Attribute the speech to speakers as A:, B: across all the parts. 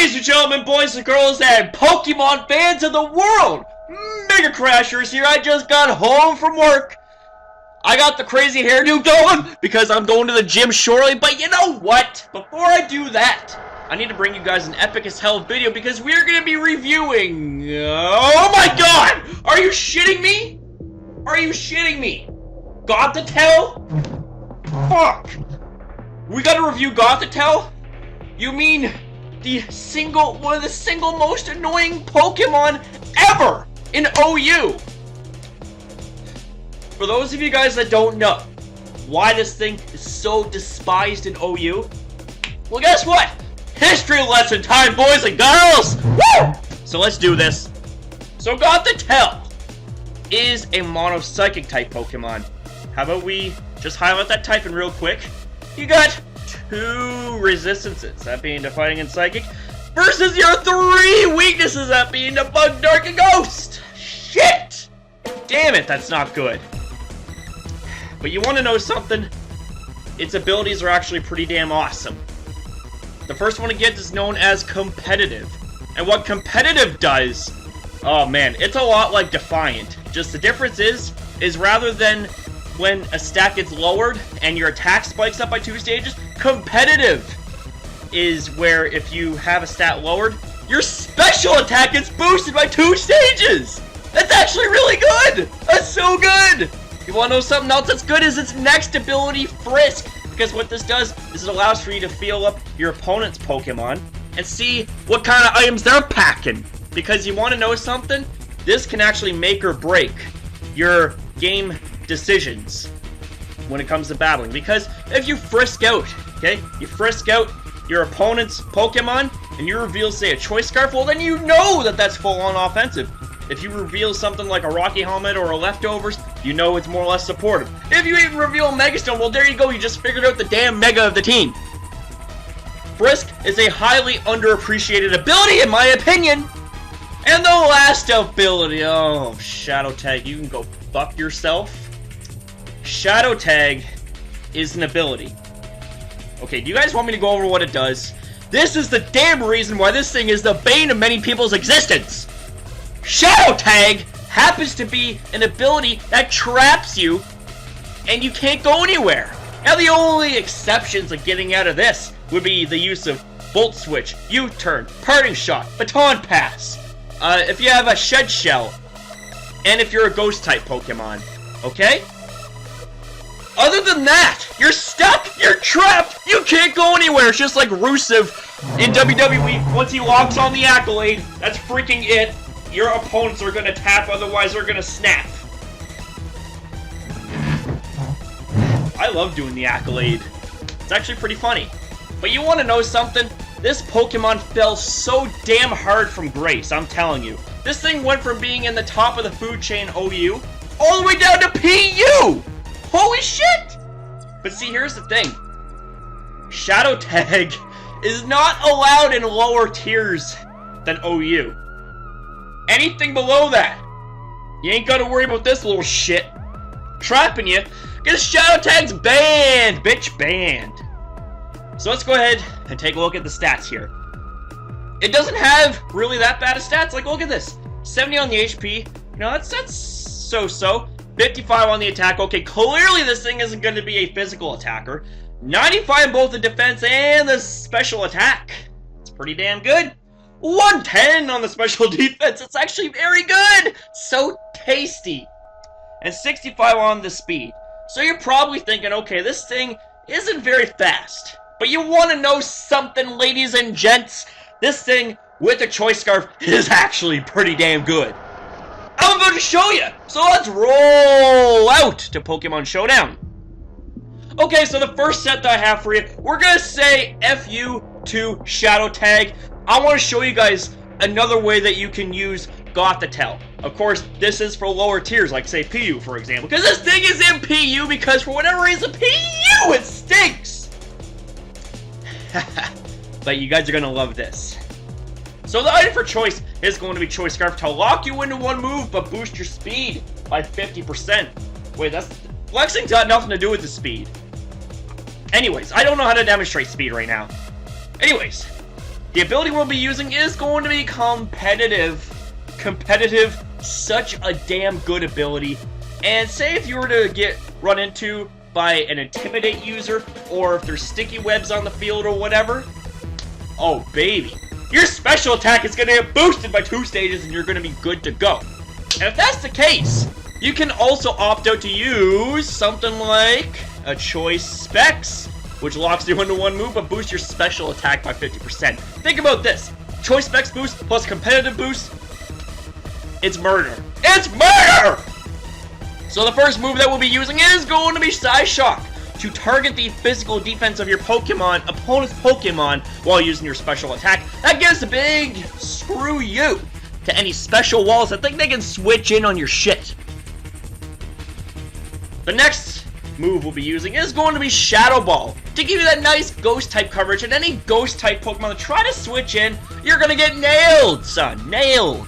A: Ladies and gentlemen, boys and girls, and Pokemon fans of the world, Mega Crashers here. I just got home from work. I got the crazy hairdo going because I'm going to the gym shortly, but you know what? Before I do that, I need to bring you guys an epic as hell video because we're going to be reviewing... Oh my god! Are you shitting me? Are you shitting me? Gothitelle? Fuck! We gotta review Gothitelle? You mean... one of the single most annoying Pokemon ever in OU. For those of you guys that don't know why this thing is so despised in OU, well, guess what? History lesson time, boys and girls! Woo! So let's do this. So Gothitelle is a mono-psychic type Pokemon. How about we just highlight that typing real quick? You got 2 resistances, that being to fighting and psychic, versus your 3 weaknesses, that being to bug, dark, and ghost. Shit! Damn it, that's not good. But you want to know something? Its abilities are actually pretty damn awesome. The first one it gets is known as competitive. And what competitive does, oh man, it's a lot like Defiant. Just the difference is rather than when a stat gets lowered and your attack spikes up by 2 stages, competitive is where if you have a stat lowered, your special attack gets boosted by 2 stages! That's actually really good! That's so good! You wanna know something else that's good is its next ability, Frisk. Because what this does is it allows for you to feel up your opponent's Pokemon and see what kind of items they're packing. Because you wanna know something? This can actually make or break your game decisions when it comes to battling, because if you frisk out, okay, you frisk out your opponent's Pokemon and you reveal, say, a Choice Scarf, well then you know that that's full-on offensive. If you reveal something like a Rocky Helmet or a Leftovers, you know it's more or less supportive. If you even reveal Mega Stone, well there you go, you just figured out the damn Mega of the team. Frisk is a highly underappreciated ability in my opinion. And the last ability, oh, Shadow Tag, you can go fuck yourself. Shadow Tag is an ability. Okay, do you guys want me to go over what it does? This is the damn reason why this thing is the bane of many people's existence. Shadow Tag happens to be an ability that traps you and you can't go anywhere. Now the only exceptions of getting out of this would be the use of Volt Switch, U-Turn, Parting Shot, Baton Pass. If you have a Shed Shell, and if you're a Ghost type Pokemon, okay? Other than that, you're stuck, you're trapped, you can't go anywhere. It's just like Rusev in WWE. Once he locks on the Accolade, that's freaking it. Your opponents are gonna tap, otherwise they're gonna snap. I love doing the Accolade. It's actually pretty funny. But you wanna know something? This Pokemon fell so damn hard from grace, I'm telling you. This thing went from being in the top of the food chain OU, all the way down to PU! Holy shit! But see, here's the thing. Shadow Tag is not allowed in lower tiers than OU. Anything below that, you ain't gotta worry about this little shit trapping you, because Shadow Tag's banned! Bitch, banned. So let's go ahead and take a look at the stats here. It doesn't have really that bad of stats. Like, look at this. 70 on the HP. You know, that's so-so. 55 on the attack. Okay, clearly this thing isn't going to be a physical attacker. 95 in both the defense and the special attack. It's pretty damn good. 110 on the special defense. It's actually very good. So tasty. And 65 on the speed. So you're probably thinking, okay, this thing isn't very fast. But you want to know something, ladies and gents? This thing with a Choice Scarf is actually pretty damn good. I'm about to show you, so let's roll out to Pokemon Showdown. Okay, so the first set that I have for you, we're gonna say F you to Shadow Tag. I want to show you guys another way that you can use Gothitelle. Of course, this is for lower tiers, like say PU, for example, because this thing is in PU because for whatever reason, PU, it stinks. But you guys are gonna love this. So the item for choice is going to be Choice Scarf to lock you into one move, but boost your speed by 50%. Wait, flexing's got nothing to do with the speed. Anyways, I don't know how to demonstrate speed right now. Anyways, The ability we'll be using is going to be competitive. Competitive, such a damn good ability. And say if you were to get run into by an Intimidate user, or if there's sticky webs on the field or whatever, oh baby, your special attack is going to get boosted by 2 stages and you're going to be good to go. And if that's the case, you can also opt out to use something like a Choice Specs, which locks you into one move but boosts your special attack by 50%. Think about this. Choice Specs boost plus competitive boost. It's murder. It's murder! So the first move that we'll be using is going to be Psyshock to target the physical defense of your opponent's Pokemon while using your special attack. That gives a big screw you to any special walls that think they can switch in on your shit. The next move we'll be using is going to be Shadow Ball to give you that nice ghost type coverage, and any ghost type Pokemon that try to switch in, you're gonna get nailed, son. Nailed.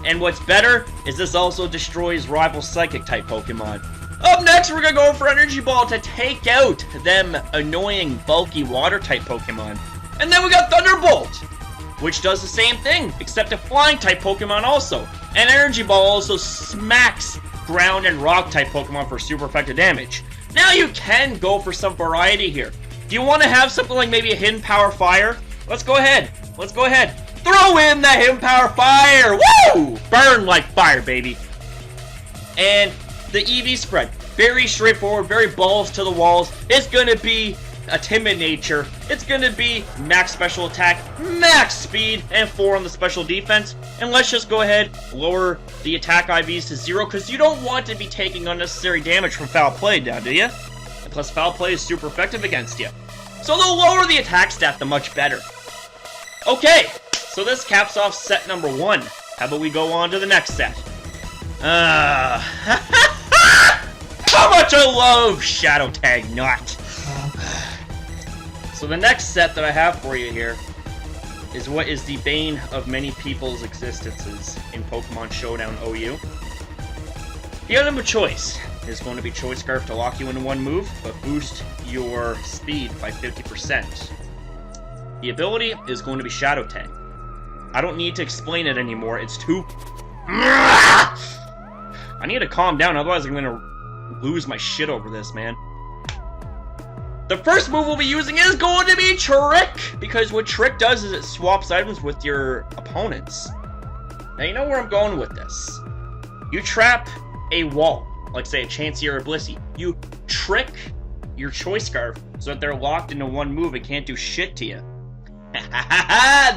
A: And what's better is this also destroys rival Psychic type Pokemon. Up next, we're gonna go for Energy Ball to take out them annoying, bulky water type Pokemon. And then we got Thunderbolt, which does the same thing, except a flying type Pokemon also. And Energy Ball also smacks ground and rock type Pokemon for super effective damage. Now you can go for some variety here. Do you want to have something like maybe a Hidden Power Fire? Let's go ahead. Let's go ahead. Throw in the Hidden Power Fire! Woo! Burn like fire, baby. And the EV spread. Very straightforward, very balls to the walls. It's going to be a timid nature. It's going to be max special attack, max speed, and 4 on the special defense. And let's just go ahead, lower the attack IVs to 0, because you don't want to be taking unnecessary damage from foul play now, do you? And plus, foul play is super effective against you. So the lower the attack stat, the much better. Okay, so this caps off set number 1. How about we go on to the next set? How much I love Shadow Tag Knot. So the next set that I have for you here is what is the bane of many people's existences in Pokemon Showdown OU. The item of choice is going to be Choice Scarf to lock you into one move, but boost your speed by 50%. The ability is going to be Shadow Tag. I don't need to explain it anymore, it's too... I need to calm down, otherwise I'm going to lose my shit over this, man. The first move we'll be using is going to be Trick, because what Trick does is it swaps items with your opponents. Now you know where I'm going with this. You trap a wall, like say a Chansey or a Blissey. You trick your Choice Scarf so that they're locked into one move and can't do shit to you.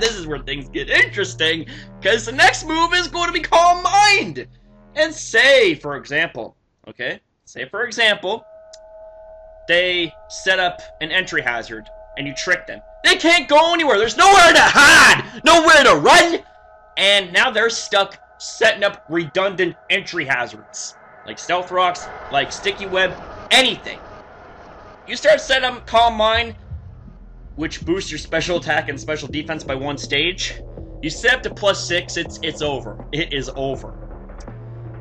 A: This is where things get interesting, because the next move is going to be Calm Mind. And say, for example, they set up an entry hazard, and you trick them. They can't go anywhere. There's nowhere to hide, nowhere to run, and now they're stuck setting up redundant entry hazards, like Stealth Rocks, like Sticky Web, anything. You start setting up Calm Mind, which boosts your special attack and special defense by 1 stage. You set up to +6, it's over. It is over.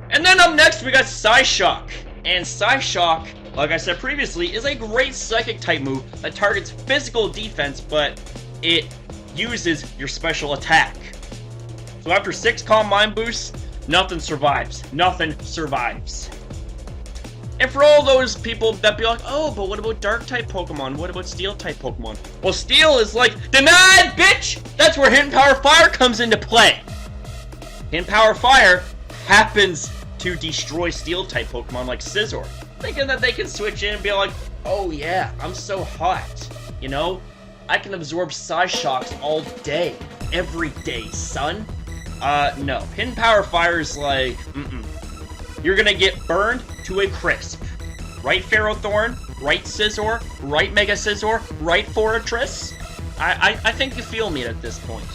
A: And then up next, we got Psyshock. And Psyshock, like I said previously, is a great Psychic type move that targets physical defense, but it uses your special attack. So after 6 Calm Mind boosts, nothing survives. Nothing survives. And for all those people that be like, oh, but what about Dark type Pokemon? What about Steel type Pokemon? Well, Steel is like, denied, bitch! That's where Hidden Power Fire comes into play. Hidden Power Fire happens to destroy Steel type Pokemon like Scizor, thinking that they can switch in and be like, oh yeah, I'm so hot, you know? I can absorb Psyshocks all day, every day, son. No. Hidden Power Fire is like, You're gonna get burned to a crisp. Right Ferrothorn, right Scizor, right Mega Scizor, right Forretress? I think you feel me at this point.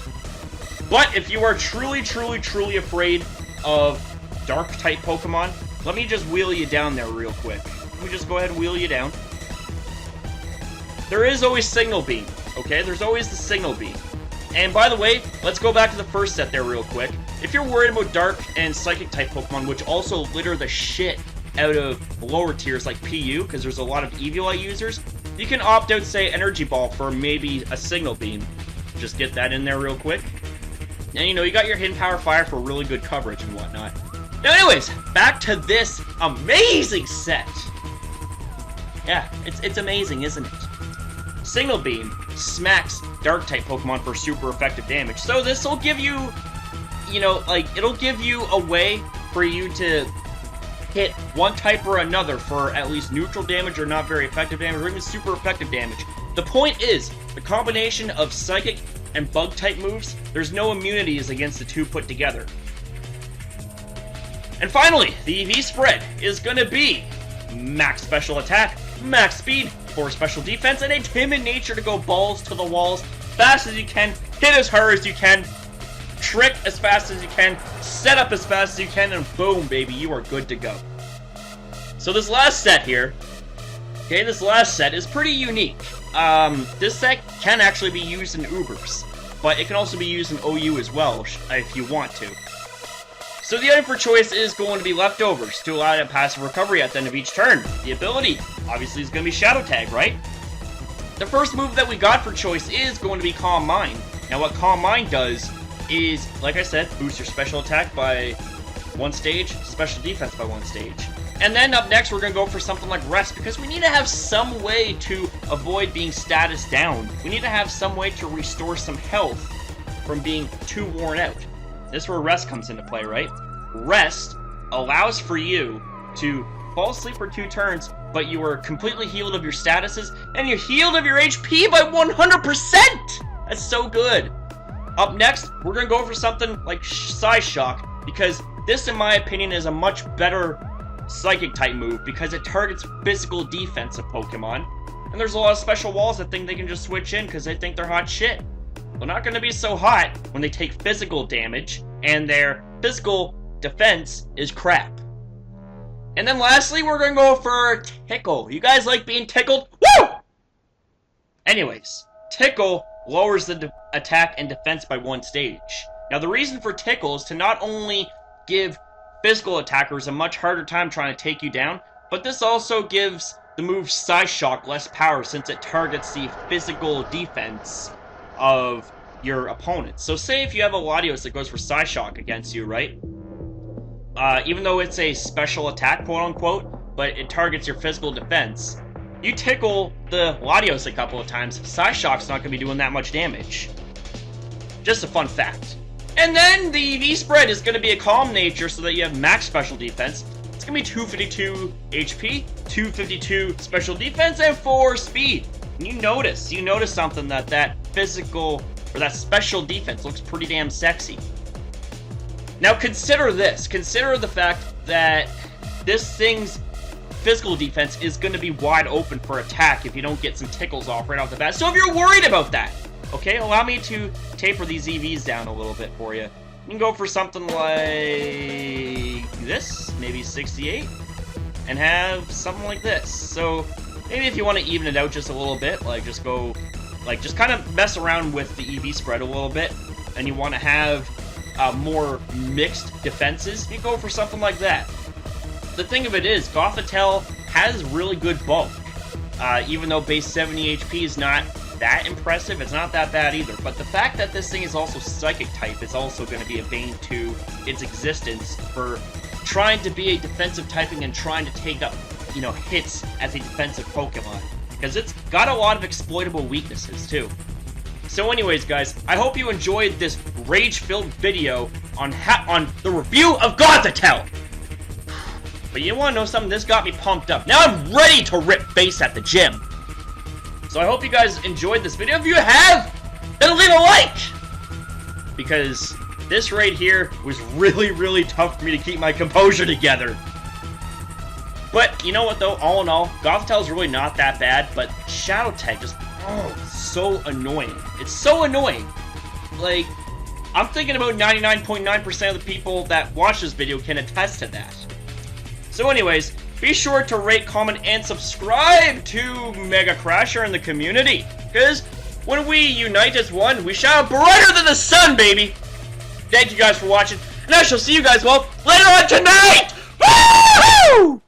A: But if you are truly, truly, truly afraid of Dark type Pokemon, let me just wheel you down there real quick. Let me just go ahead and wheel you down. There is always Signal Beam, okay? There's always the Signal Beam. And by the way, let's go back to the first set there real quick. If you're worried about Dark and Psychic type Pokemon, which also litter the shit out of lower tiers like PU, because there's a lot of Eviolite users, you can opt out, say, Energy Ball for maybe a Signal Beam. Just get that in there real quick. And you know, you got your hidden power fire for really good coverage and whatnot. Now anyways, back to this amazing set. Yeah, it's amazing, isn't it? Signal Beam smacks Dark-type Pokemon for super effective damage. So this will give you, you know, like, it'll give you a way for you to hit one type or another for at least neutral damage or not very effective damage or even super effective damage. The point is, the combination of Psychic and Bug-type moves, there's no immunities against the two put together. And finally, the EV spread is gonna be max special attack, max speed, 4 special defense, and a timid nature to go balls to the walls, fast as you can, hit as hard as you can, trick as fast as you can, set up as fast as you can, and boom, baby, you are good to go. So this last set here, okay, this last set is pretty unique. This set can actually be used in Ubers, but it can also be used in OU as well, if you want to. So the item for choice is going to be Leftovers, to allow you passive recovery at the end of each turn. The ability, obviously, is going to be Shadow Tag, right? The first move that we got for choice is going to be Calm Mind. Now what Calm Mind does is, like I said, boost your special attack by 1 stage, special defense by 1 stage. And then up next, we're going to go for something like Rest, because we need to have some way to avoid being status down. We need to have some way to restore some health from being too worn out. This is where Rest comes into play, right? Rest allows for you to fall asleep for 2 turns, but you are completely healed of your statuses, and you're healed of your HP by 100%! That's so good. Up next, we're going to go for something like Psyshock, because this, in my opinion, is a much better Psychic-type move, because it targets physical defensive Pokemon, and there's a lot of special walls that think they can just switch in because they think they're hot shit. They're not going to be so hot when they take physical damage, and their physical defense is crap. And then lastly, we're going to go for Tickle. You guys like being tickled? Woo! Anyways, Tickle lowers the attack and defense by 1 stage. Now the reason for Tickle is to not only give physical attackers a much harder time trying to take you down, but this also gives the move Psyshock less power since it targets the physical defense of your opponent. So say if you have a Latios that goes for Psyshock against you, right? Even though it's a special attack, quote-unquote, but it targets your physical defense, you tickle the Latios a couple of times, Psyshock's not going to be doing that much damage. Just a fun fact. And then the EV spread is going to be a Calm Nature so that you have max special defense. It's going to be 252 HP, 252 special defense, and 4 speed. And you notice something that physical, or that special defense looks pretty damn sexy. Now consider this. Consider the fact that this thing's physical defense is going to be wide open for attack if you don't get some tickles off right off the bat. So if you're worried about that, okay, allow me to taper these EVs down a little bit for you. You can go for something like this, maybe 68, and have something like this. So maybe if you want to even it out just a little bit, like just go, like just kind of mess around with the EV spread a little bit, and you want to have more mixed defenses, you go for something like that. The thing of it is, Gothitelle has really good bulk. Even though base 70 HP is not that impressive, it's not that bad either. But the fact that this thing is also Psychic type is also going to be a bane to its existence for trying to be a defensive typing and trying to take up, you know, hits as a defensive Pokemon. Because it's got a lot of exploitable weaknesses too. So anyways, guys, I hope you enjoyed this rage-filled video on the review of Gothitelle. But you want to know something? This got me pumped up. Now I'm ready to rip face at the gym. So I hope you guys enjoyed this video. If you have, then leave a like! Because this right here was really, really tough for me to keep my composure together. But you know what though? All in all, Gothitelle is really not that bad, but Shadow Tag just, so annoying. It's so annoying. Like, I'm thinking about 99.9% of the people that watch this video can attest to that. So anyways, be sure to rate, comment, and subscribe to Mega Crasher in the community. Because when we unite as one, we shine brighter than the sun, baby! Thank you guys for watching, and I shall see you guys, well, later on tonight! Woo!